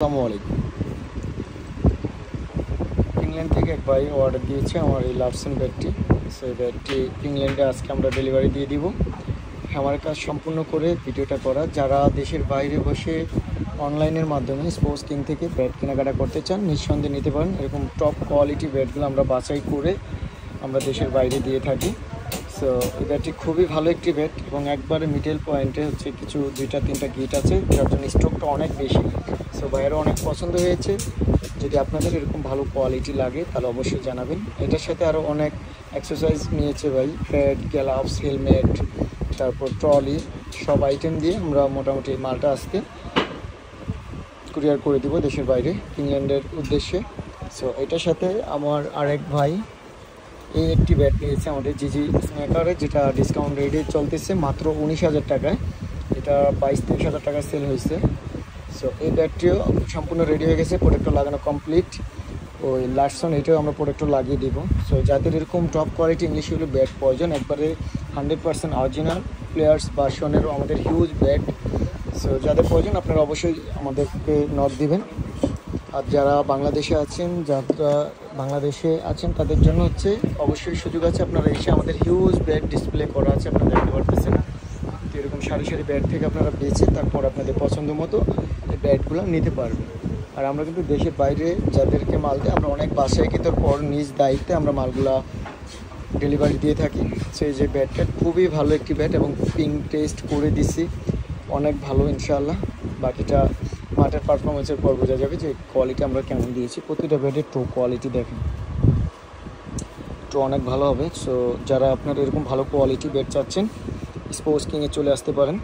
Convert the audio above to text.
আসসালামু আলাইকুম। ইংল্যান্ড থেকে এক ভাই অর্ডার দিয়েছে আমার এই লাভসন ব্যাটটি। সেই ব্যাটটি ইংল্যান্ডে আজকে আমরা ডেলিভারি দিয়ে দিব। আমার কাজ সম্পূর্ণ করে ভিডিওটা করা, যারা দেশের বাইরে বসে অনলাইনের মাধ্যমে স্পোর্টস কিং থেকে ব্যাট কেনাকাটা করতে চান নিঃসন্দেহে নিতে পারেন। এরকম টপ কোয়ালিটি ব্যাটগুলো আমরা বাছাই করে আমরা দেশের বাইরে দিয়ে থাকি। সো এই ব্যাটটি খুবই ভালো একটি ব্যাট এবং একবারে মিডল পয়েন্টে হচ্ছে কিছু 2-3টা গিট আছে, যার জন্য স্ট্রোকটা অনেক বেশি। সো ভাইয়েরও অনেক পছন্দ হয়েছে। যদি আপনাদের এরকম ভালো কোয়ালিটি লাগে তাহলে অবশ্যই জানাবেন। এটার সাথে আরও অনেক এক্সারসাইজ নিয়েছে ভাই, প্যাড, গ্লাভস, হেলমেট, তারপর ট্রলি, সব আইটেম দিয়ে আমরা মোটামুটি মালটা আজকে কুরিয়ার করে দিব দেশের বাইরে ইংল্যান্ডের উদ্দেশ্যে। সো এটার সাথে আমার আরেক ভাই এই একটি ব্যাট নিয়েছে আমাদের জিজি স্ন্যাকারে, যেটা ডিসকাউন্ট রেটে চলতেছে মাত্র 19,000 টাকায়। এটা 22-23 হাজার টাকায় সেল হয়েছে। সো এই ব্যাটটিও সম্পূর্ণ রেডি হয়ে গেছে, প্রোডাক্টও লাগানো কমপ্লিট। ওই লাস্টসন এটাও আমরা প্রোডাক্টও লাগিয়ে দিব। সো যাদের এরকম টপ কোয়ালিটি ইংলিশগুলো ব্যাট প্রয়োজন, একবারে 100% অরিজিনাল প্লেয়ার্স ভার্সনেরও আমাদের হিউজ ব্যাট। সো যাদের প্রয়োজন আপনারা অবশ্যই আমাদেরকে নক দিবেন। আর যারা বাংলাদেশে আছেন তাদের জন্য হচ্ছে অবশ্যই সুযোগ আছে, আপনারা এসে আমাদের হিউজ ব্যাট ডিসপ্লে করা আছে, আপনারা দেখতে পারতেছেন। তো এরকম সারি সারি ব্যাট থেকে আপনারা বেছে তারপর আপনাদের পছন্দ মতো এই ব্যাটগুলো নিতে পারবেন। আর আমরা কিন্তু দেশের বাইরে যাদেরকে মাল দিই, আমরা অনেক বাসায় কিন্তু পর নিজ দায়িত্বে আমরা মালগুলা ডেলিভারি দিয়ে থাকি। সেই যে ব্যাটটা খুবই ভালো একটি ব্যাট এবং পিং টেস্ট করে দিছি, অনেক ভালো ইনশাআল্লাহ। বাকিটা মাঠের পারফরমেন্সের পর বোঝা যাবে যে কোয়ালিটি আমরা কেমন দিয়েছি। প্রতিটা ব্যাটের টো কোয়ালিটি দেখেন, তো অনেক ভালো হবে। সো যারা আপনার এরকম ভালো কোয়ালিটি ব্যাট চাচ্ছেন, স্পোর্টস কিংয়ে চলে আসতে পারেন।